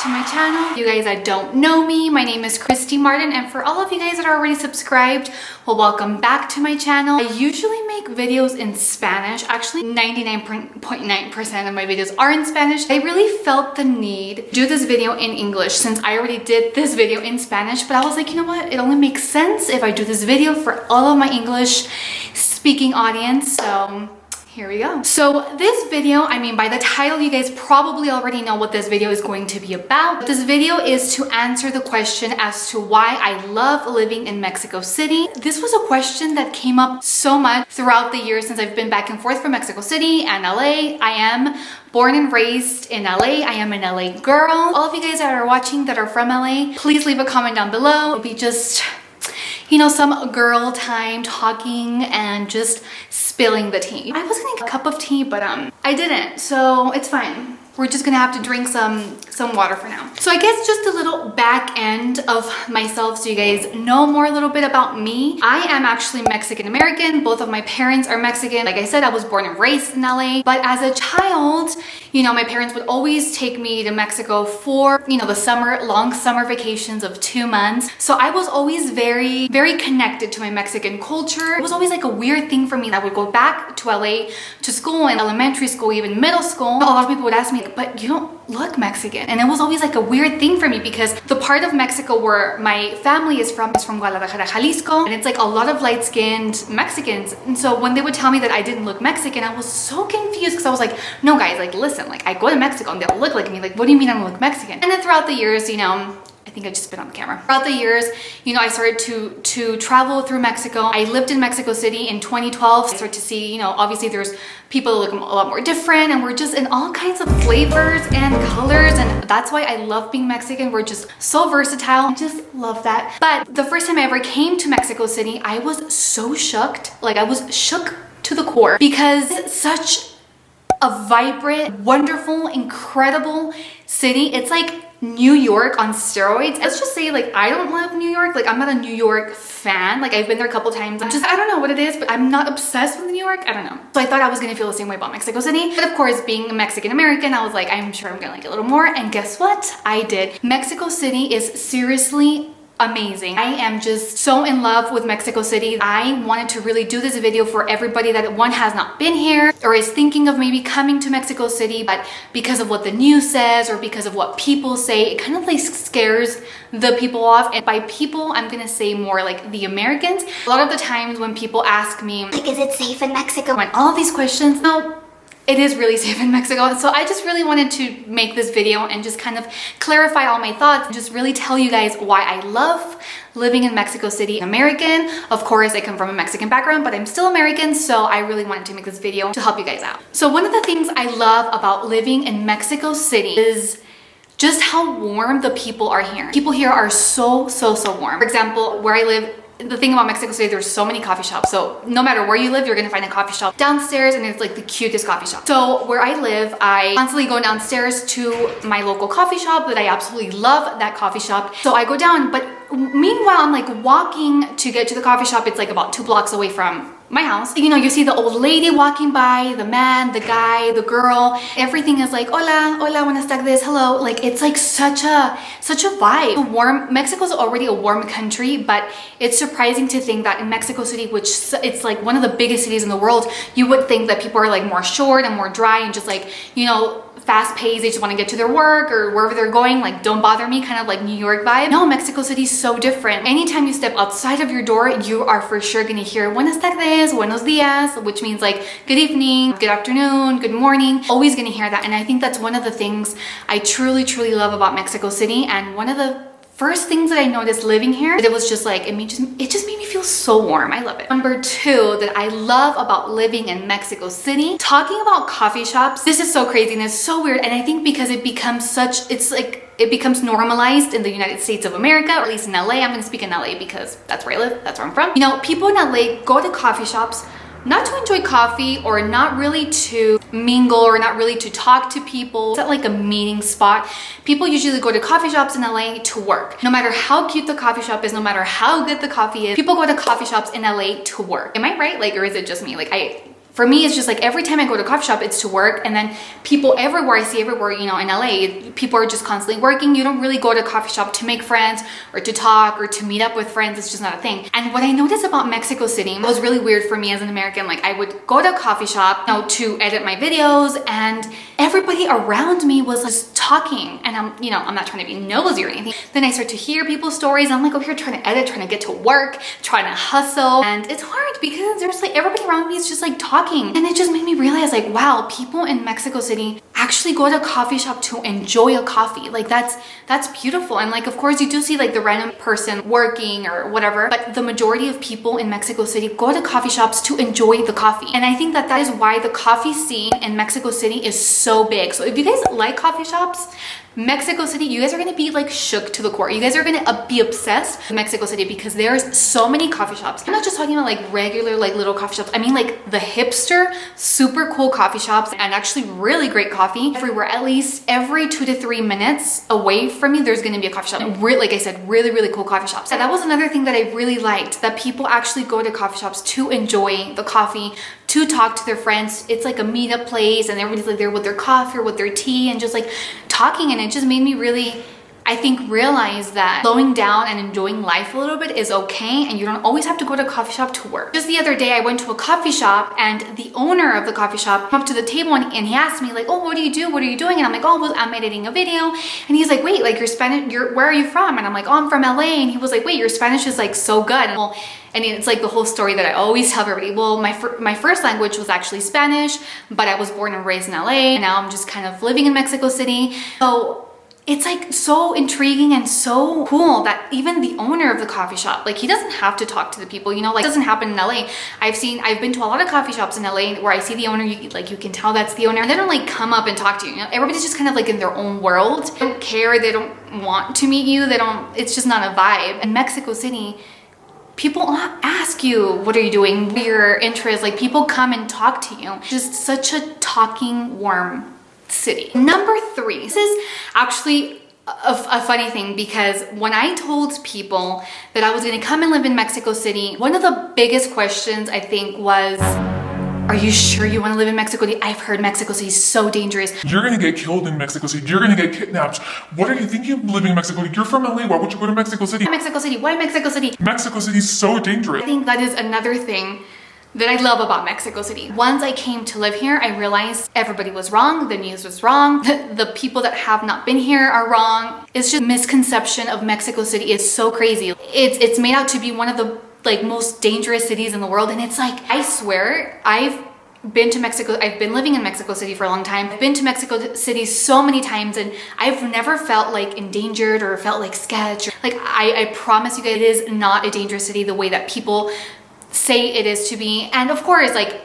to my channel. You guys that don't know me, my name is Kristie Martin, and for all of you guys that are already subscribed, well, welcome back to my channel. I usually make videos in Spanish. Actually, 99.9% of my videos are in Spanish. I really felt the need to do this video in English since I already did this video in Spanish, but I was like, you know what? It only makes sense if I do this video for all of my English speaking audience. So here we go. So this video, I mean, by the title, you guys probably already know what this video is going to be about. This video is to answer the question as to why I love living in Mexico City. This was a question that came up so much throughout the years since I've been back and forth from Mexico City and LA. I am born and raised in LA. I am an LA girl. All of you guys that are watching that are from LA, please leave a comment down below. It'll be just, you know, some girl time talking and just spilling the tea. I was gonna get a cup of tea, but I didn't, so it's fine. We're just gonna have to drink some water for now. So I guess just a little back end of myself so you guys know more a little bit about me. I am actually Mexican American. Both of my parents are Mexican. Like I said, I was born and raised in LA. But as a child, you know, my parents would always take me to Mexico for, you know, the long summer vacations of 2 months. So I was always very, very connected to my Mexican culture. It was always like a weird thing for me. I would go back to LA to school, in elementary school, even middle school. A lot of people would ask me, but you don't look Mexican. And it was always like a weird thing for me because the part of Mexico where my family is from Guadalajara, Jalisco. And it's like a lot of light-skinned Mexicans. And so when they would tell me that I didn't look Mexican, I was so confused because I was like, no guys, like listen, like I go to Mexico and they don't look like me. Like, what do you mean I don't look Mexican? And then throughout the years, you know, I think I just spit on the camera. Throughout the years, you know, I started to travel through Mexico. I lived in Mexico City in 2012. I started to see, you know, obviously there's people that look a lot more different and we're just in all kinds of flavors and colors, and that's why I love being Mexican. We're just so versatile. I just love that. But the first time I ever came to Mexico City, I was so shocked. Like I was shook to the core because it's such a vibrant, wonderful, incredible city. It's like New York on steroids. Let's just say, like, I don't love New York. Like, I'm not a New York fan. Like, I've been there a couple times. I don't know what it is, but I'm not obsessed with New York. I don't know. So I thought I was gonna feel the same way about Mexico City. But of course, being a Mexican American, I was like, I'm sure I'm gonna like it a little more. And guess what? I did. Mexico City is seriously amazing. I am just so in love with Mexico City. I wanted to really do this video for everybody that one has not been here or is thinking of maybe coming to Mexico City, but because of what the news says or because of what people say, it kind of like scares the people off. And by people, I'm gonna say more like the Americans. A lot of the times when people ask me, like, is it safe in Mexico? And all of these questions, no, it is really safe in Mexico. So I just really wanted to make this video and just kind of clarify all my thoughts and just really tell you guys why I love living in Mexico City. American, of course, I come from a Mexican background, but I'm still American, so I really wanted to make this video to help you guys out. So one of the things I love about living in Mexico City is just how warm the people are here. People here are so warm. For example, where I live, the thing about Mexico City, there's so many coffee shops. So no matter where you live, you're gonna find a coffee shop downstairs, and it's like the cutest coffee shop. So where I live, I constantly go downstairs to my local coffee shop that I absolutely love that coffee shop. So I go down, but meanwhile, I'm like walking to get to the coffee shop. It's like about 2 blocks away from my house. You know, you see the old lady walking by, the man, the guy, the girl, everything is like, hola, buenas tardes, hello. Like, it's like such a vibe. Warm. Mexico's already a warm country, but it's surprising to think that in Mexico City, which it's like one of the biggest cities in the world, you would think that people are like more short and more dry and just like, you know, fast paced, they just want to get to their work or wherever they're going, like don't bother me, kind of like New York vibe. No, Mexico City's so different. Anytime you step outside of your door, you are for sure gonna hear buenas tardes, buenos dias, which means like good evening, good afternoon, good morning. Always gonna hear that. And I think that's one of the things I truly love about Mexico City. And one of the first things that I noticed living here, it was just like, it just made me feel so warm. I love it. Number 2 that I love about living in Mexico City, talking about coffee shops. This is so crazy and it's so weird. And I think because it becomes it becomes normalized in the United States of America, or at least in LA. I'm gonna speak in LA because that's where I live, that's where I'm from. You know, people in LA go to coffee shops not to enjoy coffee or not really to mingle or not really to talk to people. It's not like a meeting spot. People usually go to coffee shops in LA to work. No matter how cute the coffee shop is, no matter how good the coffee is, people go to coffee shops in LA to work. Am I right? Like, or is it just me? Like, For me, it's just like every time I go to a coffee shop, it's to work. And then people everywhere, I see everywhere, you know, in LA, people are just constantly working. You don't really go to a coffee shop to make friends or to talk or to meet up with friends. It's just not a thing. And what I noticed about Mexico City was really weird for me as an American. Like I would go to a coffee shop, you know, to edit my videos, and everybody around me was just talking. And I'm, you know, I'm not trying to be nosy or anything. Then I start to hear people's stories. I'm like over here trying to edit, trying to get to work, trying to hustle. And it's hard because there's like everybody around me is just like talking. And it just made me realize like, wow, people in Mexico City actually go to a coffee shop to enjoy a coffee. Like that's beautiful. And like, of course you do see like the random person working or whatever, but the majority of people in Mexico City go to coffee shops to enjoy the coffee. And I think that that is why the coffee scene in Mexico City is so big. So if you guys like coffee shops, Mexico City, you guys are gonna be like shook to the core. You guys are gonna be obsessed with Mexico City because there's so many coffee shops. I'm not just talking about like regular like little coffee shops. I mean like the hipster, super cool coffee shops and actually really great coffee everywhere. At least every 2 to 3 minutes away from you, there's gonna be a coffee shop. And like I said, really, really cool coffee shops. And that was another thing that I really liked, that people actually go to coffee shops to enjoy the coffee, to talk to their friends. It's like a meetup place and everybody's like there with their coffee or with their tea and just like talking. And it just made me really, I think, realize that slowing down and enjoying life a little bit is okay, and you don't always have to go to a coffee shop to work. Just the other day, I went to a coffee shop and the owner of the coffee shop came up to the table and he asked me like, oh, what do you do? What are you doing? And I'm like, oh, well, I'm editing a video. And he's like, wait, like you're Spanish, where are you from? And I'm like, oh, I'm from LA. And he was like, wait, your Spanish is like so good. And it's like the whole story that I always tell everybody. Well, my first language was actually Spanish, but I was born and raised in LA. And now I'm just kind of living in Mexico City. So it's like so intriguing and so cool that even the owner of the coffee shop, like he doesn't have to talk to the people, you know, like it doesn't happen in LA. I've been to a lot of coffee shops in LA where I see the owner, you can tell that's the owner, and they don't like come up and talk to you, you know, everybody's just kind of like in their own world. They don't care, they don't want to meet you, it's just not a vibe. In Mexico City, people ask you, what are you doing? What are your interests? Like people come and talk to you. Just such a talking, warm city. Number 3, this is actually a funny thing because when I told people that I was gonna come and live in Mexico City, one of the biggest questions I think was, are you sure you want to live in Mexico City? I've heard Mexico City is so dangerous. You're gonna get killed in Mexico City. You're gonna get kidnapped. What are you thinking living in Mexico City? You're from LA. Why would you go to Mexico City? Mexico City? Why Mexico City? Mexico City is so dangerous. I think that is another thing that I love about Mexico City. Once I came to live here, I realized everybody was wrong, the news was wrong, the people that have not been here are wrong. It's just misconception of Mexico City is so crazy. It's made out to be one of the like most dangerous cities in the world, and it's like, I swear, I've been living in Mexico City for a long time. I've been to Mexico City so many times and I've never felt like endangered or felt like sketch. Like I promise you guys, it is not a dangerous city the way that people say it is to be. And of course, like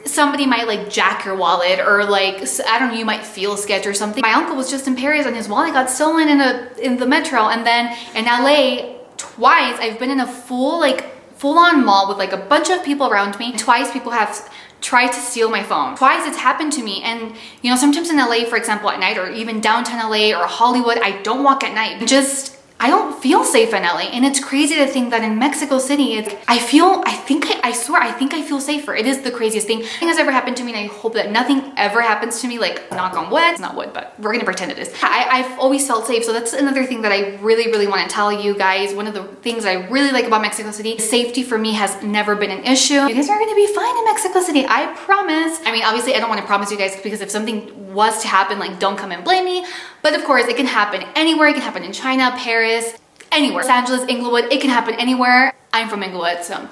somebody might like jack your wallet or like, I don't know, you might feel sketch or something. My uncle was just in Paris and his wallet got stolen in the metro. And then in LA twice, I've been in a full-on mall with like a bunch of people around me. Twice people have tried to steal my phone. Twice it's happened to me. And you know, sometimes in LA, for example, at night, or even downtown LA or Hollywood, I don't walk at night. I don't feel safe in LA. And it's crazy to think that in Mexico City, I swear, I think I feel safer. It is the craziest thing. Nothing has ever happened to me, and I hope that nothing ever happens to me, like knock on wood. It's not wood, but we're gonna pretend it is. I've always felt safe. So that's another thing that I really, really wanna tell you guys. One of the things I really like about Mexico City, safety for me has never been an issue. You guys are gonna be fine in Mexico City, I promise. I mean, obviously I don't wanna promise you guys because if something was to happen, like don't come and blame me. But of course it can happen anywhere. It can happen in China, Paris, anywhere. Los Angeles, Inglewood, it can happen anywhere. I'm from Inglewood, so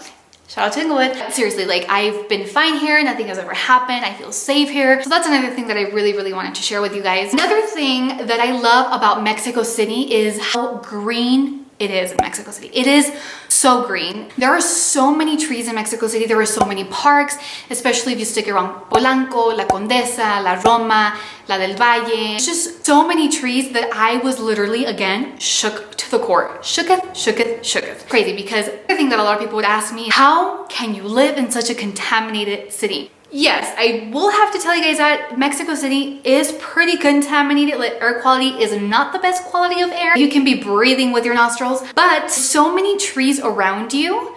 shout out to Inglewood. Seriously, like I've been fine here. Nothing has ever happened. I feel safe here. So that's another thing that I really, really wanted to share with you guys. Another thing that I love about Mexico City is how green it is in Mexico City. It is so green. There are so many trees in Mexico City. There are so many parks, especially if you stick around Polanco, La Condesa, La Roma, La del Valle. It's just so many trees that I was literally, again, shook to the core. Shooketh. Crazy, because the thing that a lot of people would ask me, how can you live in such a contaminated city? Yes, I will have to tell you guys that Mexico City is pretty contaminated. Like, air quality is not the best quality of air. You can be breathing with your nostrils, but so many trees around you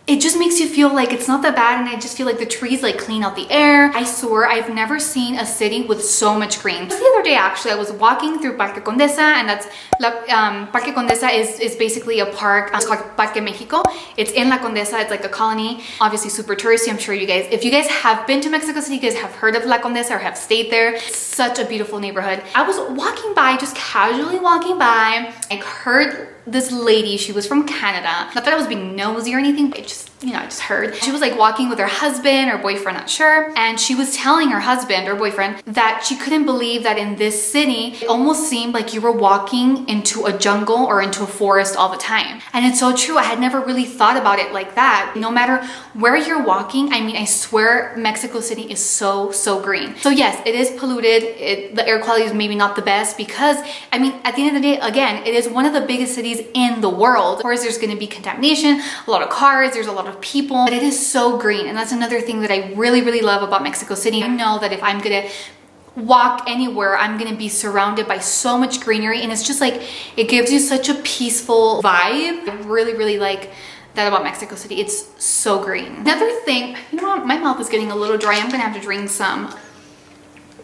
it just makes you feel like it's not that bad, and I just feel like the trees like clean out the air. I swear I've never seen a city with so much green. Just the other day actually, I was walking through Parque Condesa, and that's Parque Condesa is basically a park. It's called Parque Mexico. It's in La Condesa. It's like a colony, obviously super touristy. I'm sure you guys, if you guys have been to Mexico City, you guys have heard of La Condesa or have stayed there. It's such a beautiful neighborhood. I was walking by, just casually walking by, I heard this lady, she was from Canada. Not that I was being nosy or anything, but I just heard. She was like walking with her husband or boyfriend, not sure. And she was telling her husband or boyfriend that she couldn't believe that in this city, it almost seemed like you were walking into a jungle or into a forest all the time. And it's so true. I had never really thought about it like that. No matter where you're walking, I mean, I swear Mexico City is so green. So yes, it is polluted. The air quality is maybe not the best because, I mean, at the end of the day, again, it is one of the biggest cities in the world. Of course, there's going to be contamination, a lot of cars, there's a lot of people, but it is so green. And that's another thing that I really love about Mexico City. I know that if I'm gonna walk anywhere, I'm gonna be surrounded by so much greenery, and it's just like, it gives you such a peaceful vibe. I really like that about Mexico City. It's so green. Another thing, you know what, my mouth is getting a little dry. I'm gonna have to drink some.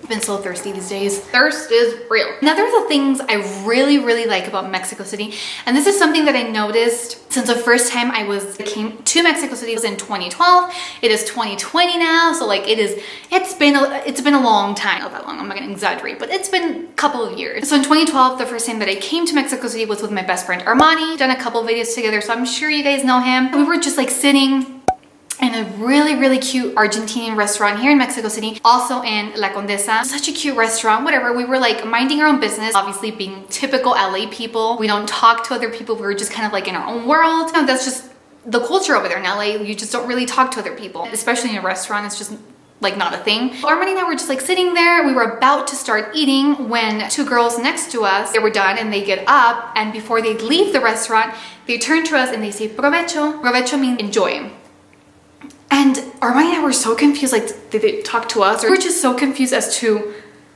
I've been so thirsty these days. Thirst is real. Another of the things I really like about Mexico City, and this is something that I noticed since the first time I came to Mexico City was in 2012. It is 2020 now, so like it's been a long time. Not that long, I'm not gonna exaggerate, but it's been a couple of years. So in 2012, the first time that I came to Mexico City was with my best friend Armani. Done a couple videos together, so I'm sure you guys know him. We were just like sitting in a really cute Argentinian restaurant here in Mexico City, also in La Condesa. Such a cute restaurant, whatever. We were like minding our own business, obviously being typical LA people. We don't talk to other people. We're just kind of like in our own world. And that's just the culture over there in LA. You just don't really talk to other people, especially in a restaurant. It's just like not a thing. Armani and I were just like sitting there. We were about to start eating when two girls next to us, they were done and they get up, and before they leave the restaurant, they turn to us and they say, provecho. Provecho means enjoy. And Armani and I were so confused, like, did they talk to us? Or we were just so confused as to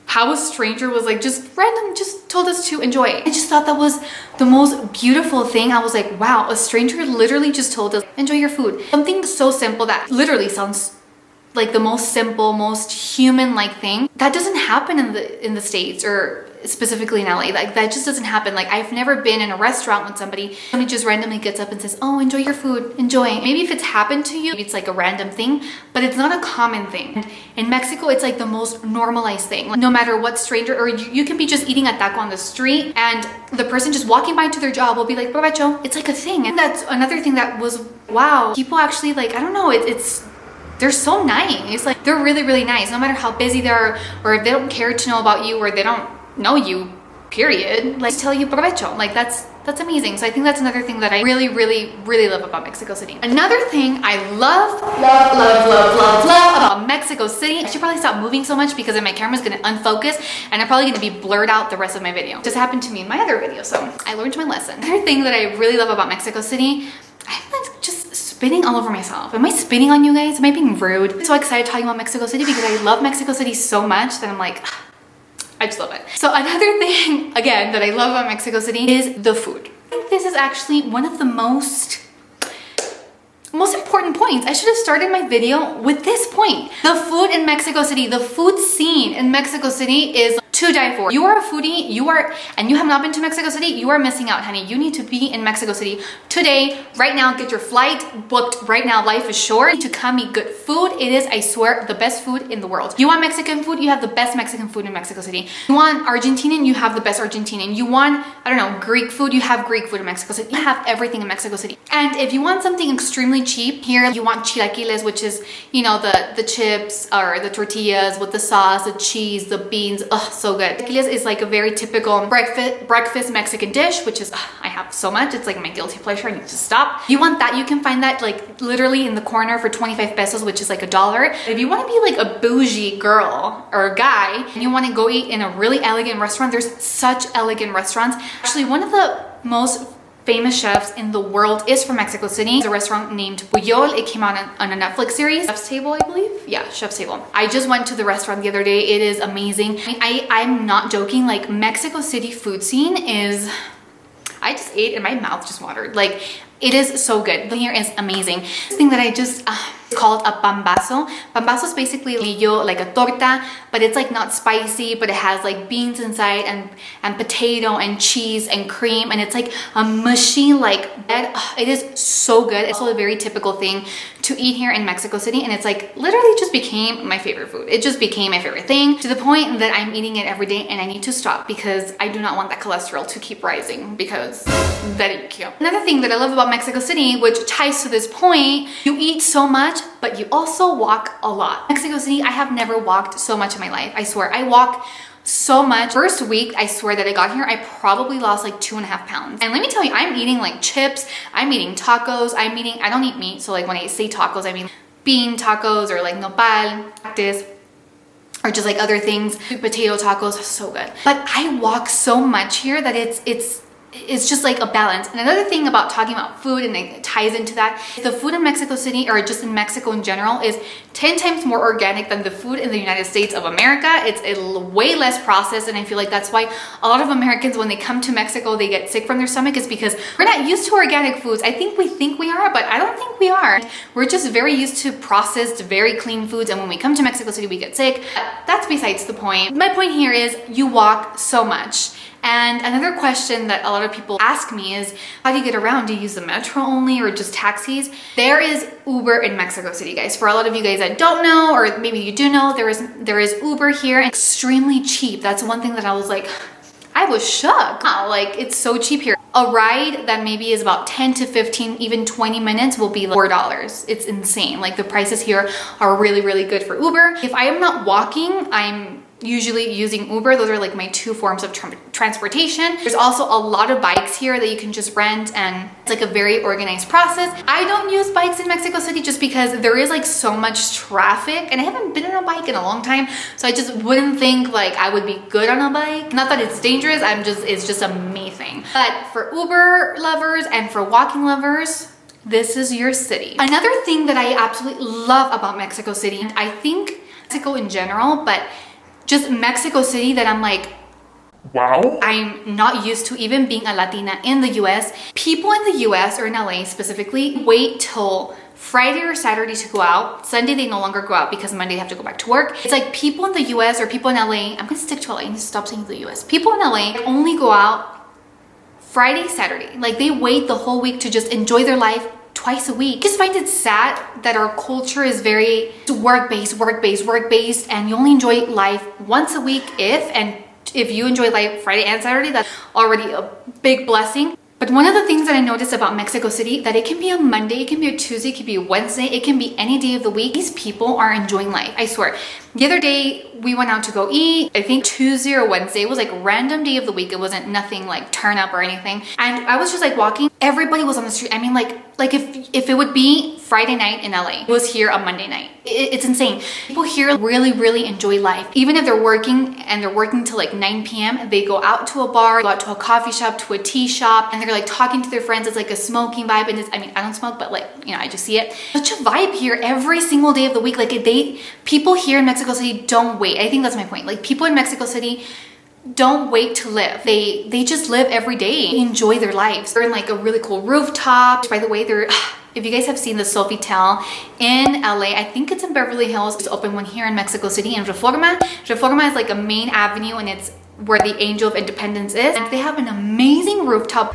how a stranger was like just told us to enjoy. I just thought that was the most beautiful thing. I was like, wow, a stranger literally just told us, enjoy your food. Something so simple that literally sounds like the most simple, most human-like thing. That doesn't happen in the States, or specifically in LA. Like, that just doesn't happen. Like, I've never been in a restaurant when somebody just randomly gets up and says, oh, enjoy your food, enjoy. Maybe if it's happened to you, it's like a random thing, but it's not a common thing. And in Mexico, it's like the most normalized thing. Like, no matter what stranger, or you can be just eating a taco on the street and the person just walking by to their job will be like, provecho. It's like a thing. And that's another thing that was, wow, people actually, like, I don't know, they're so nice. Like, they're really nice, no matter how busy they are, or if they don't care to know about you, or they don't know you, period. Like, tell you provecho. Like, that's amazing. So I think that's another thing that I really love about Mexico City. Another thing I love about Mexico City, I should probably stop moving so much because then my camera's gonna unfocus and I'm probably gonna be blurred out the rest of my video. Just happened to me in my other video, so I learned my lesson. Another thing that I really love about Mexico City, I'm like just spitting all over myself. Am I spitting on you guys? Am I being rude? I'm so excited talking about Mexico City because I love Mexico City so much that I'm like, I just love it. So another thing, again, that I love about Mexico City is the food. I think this is actually one of the most important points. I should have started my video with this point. The food in Mexico City, the food scene in Mexico City is to die for. You are a foodie, and you have not been to Mexico City, you are missing out, honey. You need to be in Mexico City today, right now. Get your flight booked right now. Life is short. To come eat good food. It is, I swear, the best food in the world. You want Mexican food? You have the best Mexican food in Mexico City. You want Argentinian? You have the best Argentinian. You want, I don't know, Greek food? You have Greek food in Mexico City. You have everything in Mexico City. And if you want something extremely cheap, here you want chilaquiles, which is, you know, the chips or the tortillas with the sauce, the cheese, the beans. Oh, so good. Chilaquiles is like a very typical breakfast Mexican dish, which is, I have so much. It's like my guilty pleasure. I need to stop. You want that? You can find that like literally in the corner for 25 pesos, which is like $1. If you want to be like a bougie girl or a guy and you want to go eat in a really elegant restaurant, there's such elegant restaurants. Actually, one of the most famous chefs in the world is from Mexico City. It's a restaurant named Puyol. It came out on a Netflix series. Chef's Table, I believe. Yeah, Chef's Table. I just went to the restaurant the other day. It is amazing. I'm not joking. Like, Mexico City food scene is, I just ate and my mouth just watered. Like, It is so good. Here is amazing. This thing that I just called a pambazo. Pambazo is basically like a torta, but it's like not spicy, but it has like beans inside and potato and cheese and cream, and it's like a mushy like bread. It is so good. It's also a very typical thing to eat here in Mexico City, and it's like literally just became my favorite food. It just became my favorite thing to the point that I'm eating it every day, and I need to stop because I do not want that cholesterol to keep rising because that is cute. Another thing that I love about Mexico City, which ties to this point, you eat so much, but you also walk a lot. Mexico City, I have never walked so much in my life. I swear, I walk so much. First week, I swear that I got here, I probably lost like 2.5 pounds. And let me tell you, I'm eating like chips, I'm eating tacos, I don't eat meat. So like when I say tacos, I mean bean tacos or like nopal, cactus, or just like other things. Potato tacos, so good. But I walk so much here that it's just like a balance. And another thing about talking about food, and it ties into that, the food in Mexico City, or just in Mexico in general, is 10 times more organic than the food in the United States of America. It's way less processed, and I feel like that's why a lot of Americans, when they come to Mexico, they get sick from their stomach, is because we're not used to organic foods. I think we are, but I don't think we are. We're just very used to processed, very clean foods, and when we come to Mexico City, we get sick. That's besides the point. My point here is you walk so much. And another question that a lot of people ask me is, how do you get around? Do you use the metro only or just taxis? There is Uber in Mexico City, guys. For a lot of you guys that don't know, or maybe you do know, there is Uber here, and extremely cheap. That's one thing that I was like, I was shocked. Wow, like it's so cheap here. A ride that maybe is about 10 to 15, even 20 minutes will be like $4. It's insane. Like the prices here are really, really good for Uber. If I am not walking, I'm usually using Uber. Those are like my two forms of transportation. There's also a lot of bikes here that you can just rent, and it's like a very organized process. I don't use bikes in Mexico City just because there is like so much traffic, and I haven't been on a bike in a long time, so I just wouldn't think like I would be good on a bike. Not that it's dangerous, it's just a me thing. But for Uber lovers and for walking lovers, this is your city. Another thing that I absolutely love about Mexico City, and I think Mexico in general, but just Mexico City, that I'm like, wow, I'm not used to even being a Latina in the US. People in the US, or in LA specifically, wait till Friday or Saturday to go out. Sunday they no longer go out because Monday they have to go back to work. It's like people in the US or people in LA, I'm gonna stick to LA, I need to stop saying the US. People in LA only go out Friday, Saturday. Like they wait the whole week to just enjoy their life twice a week. I just find it sad that our culture is very work-based, and you only enjoy life once a week if you enjoy life Friday and Saturday, that's already a big blessing. But one of the things that I noticed about Mexico City, that it can be a Monday, it can be a Tuesday, it can be a Wednesday, it can be any day of the week. These people are enjoying life, I swear. The other day we went out to go eat. I think Tuesday or Wednesday was like random day of the week. It wasn't nothing like turn up or anything. And I was just like walking. Everybody was on the street. I mean, like if it would be Friday night in LA, it was here on Monday night. It's insane. People here really, really enjoy life. Even if they're working and they're working till like 9 p.m., they go out to a bar, go out to a coffee shop, to a tea shop, and they're like talking to their friends. It's like a smoking vibe. And I mean, I don't smoke, but like, you know, I just see it. Such a vibe here every single day of the week. Like people here in Mexico City don't wait. I think that's my point. Like people in Mexico City don't wait to live. They just live every day. They enjoy their lives. They're in like a really cool rooftop. By the way, if you guys have seen the Sofitel in LA, I think it's in Beverly Hills. It's open one here in Mexico City in Reforma. Reforma is like a main avenue, and it's where the Angel of Independence is. And they have an amazing rooftop.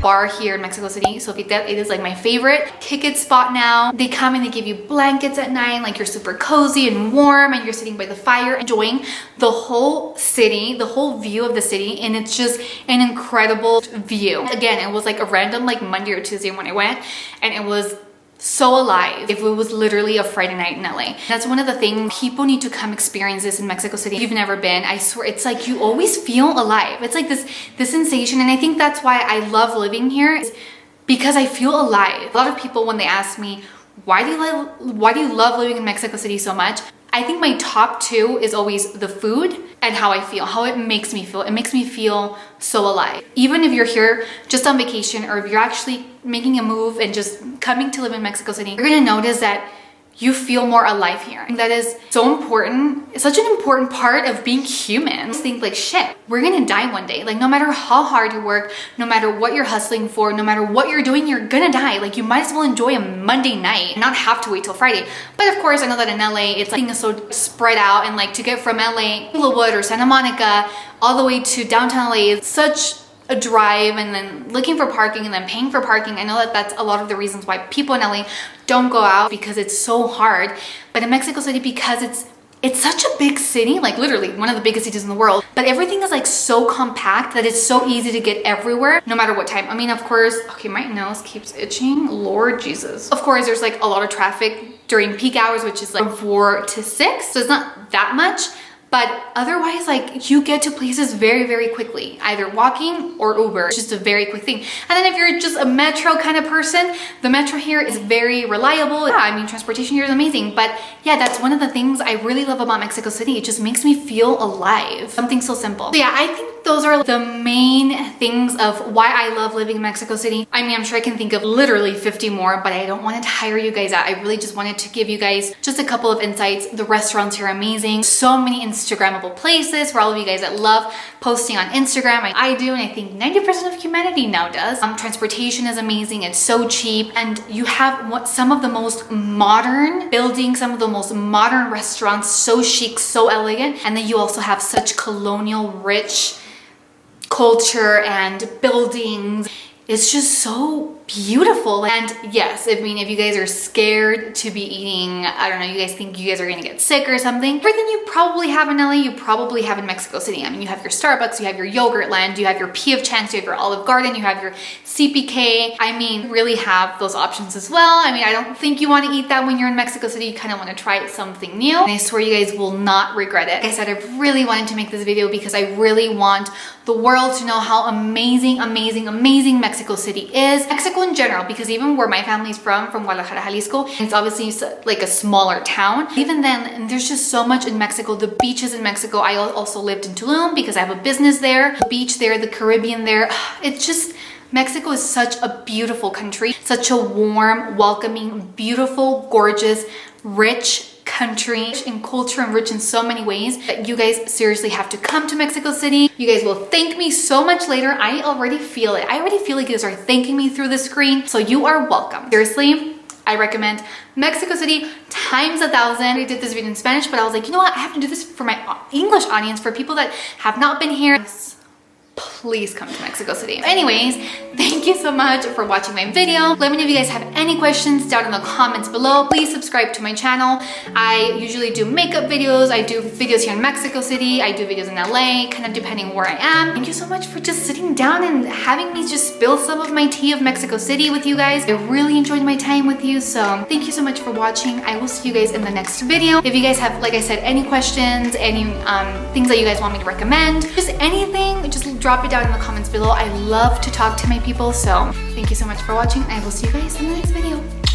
Bar here in Mexico City, Sofitel. It is like my favorite ticket spot now. They come and they give you blankets at night, like you're super cozy and warm, and you're sitting by the fire enjoying the whole city, the whole view of the city, and it's just an incredible view. Again, it was like a random like Monday or Tuesday when I went, and it was so alive. If it was literally a Friday night in LA. That's one of the things people need to come experience this in Mexico City. If you've never been, I swear it's like you always feel alive. It's like this sensation, and I think that's why I love living here, is because I feel alive. A lot of people, when they ask me, why do you love living in Mexico City so much? I think my top two is always the food and how I feel, how it makes me feel. It makes me feel so alive. Even if you're here just on vacation, or if you're actually making a move and just coming to live in Mexico City, you're gonna notice that you feel more alive here. And that is so important. It's such an important part of being human. Think like, shit, we're gonna die one day. Like, no matter how hard you work, no matter what you're hustling for, no matter what you're doing, you're gonna die. Like, you might as well enjoy a Monday night and not have to wait till Friday. But of course, I know that in LA, it's like things so spread out, and like to get from LA, Inglewood or Santa Monica, all the way to downtown LA is such a drive, and then looking for parking and then paying for parking. I know that that's a lot of the reasons why people in LA don't go out, because it's so hard. But in Mexico City, because it's such a big city, like literally one of the biggest cities in the world, but everything is like so compact that it's so easy to get everywhere no matter what time. I mean, of course, okay, my nose keeps itching, Lord Jesus. Of course, there's like a lot of traffic during peak hours, which is like from 4 to 6, so it's not that much. But otherwise, like, you get to places very, very quickly, either walking or Uber. It's just a very quick thing. And then if you're just a metro kind of person, the metro here is very reliable. Yeah, I mean, transportation here is amazing. But yeah, that's one of the things I really love about Mexico City. It just makes me feel alive. Something so simple. So yeah, I think those are the main things of why I love living in Mexico City. I mean, I'm sure I can think of literally 50 more, but I don't want to tire you guys out. I really just wanted to give you guys just a couple of insights. The restaurants here are amazing. So many Instagrammable places for all of you guys that love posting on Instagram. I do, and I think 90% of humanity now does. Transportation is amazing. It's so cheap, and you have some of the most modern buildings, some of the most modern restaurants, so chic, so elegant, and then you also have such colonial, rich culture and buildings. It's just so beautiful. And yes, I mean, if you guys are scared to be eating, I don't know, you guys think you guys are gonna get sick or something, everything you probably have in LA, you probably have in Mexico City. I mean, you have your Starbucks, you have your Yogurt Land, you have your P of Chance, you have your Olive Garden, you have your CPK. I mean, really have those options as well. I mean, I don't think you want to eat that when you're in Mexico City. You kind of want to try something new. And I swear you guys will not regret it. Like I said, I really wanted to make this video because I really want the world to know how amazing, amazing, amazing Mexico City is. Mexico in general, because even where my family's from Guadalajara, Jalisco, it's obviously like a smaller town. Even then, there's just so much in Mexico. The beaches in Mexico. I also lived in Tulum because I have a business there. The beach there, the Caribbean there. It's just, Mexico is such a beautiful country, such a warm, welcoming, beautiful, gorgeous, rich country in culture and rich in so many ways that you guys seriously have to come to Mexico City. You guys will thank me so much later. I already feel it. I already feel like you guys are thanking me through the screen. So you are welcome. Seriously, I recommend Mexico City times 1,000. I did this video in Spanish, but I was like, you know what? I have to do this for my English audience, for people that have not been here. Please come to Mexico City. Anyways, thank you so much for watching my video. Let me know if you guys have any questions down in the comments below. Please subscribe to my channel. I usually do makeup videos. I do videos here in Mexico City. I do videos in LA, kind of depending where I am. Thank you so much for just sitting down and having me just spill some of my tea of Mexico City with you guys. I really enjoyed my time with you. So thank you so much for watching. I will see you guys in the next video. If you guys have, like I said, any questions, any things that you guys want me to recommend, just anything, just drop it down in the comments below. I love to talk to my people. So thank you so much for watching. I will see you guys in the next video.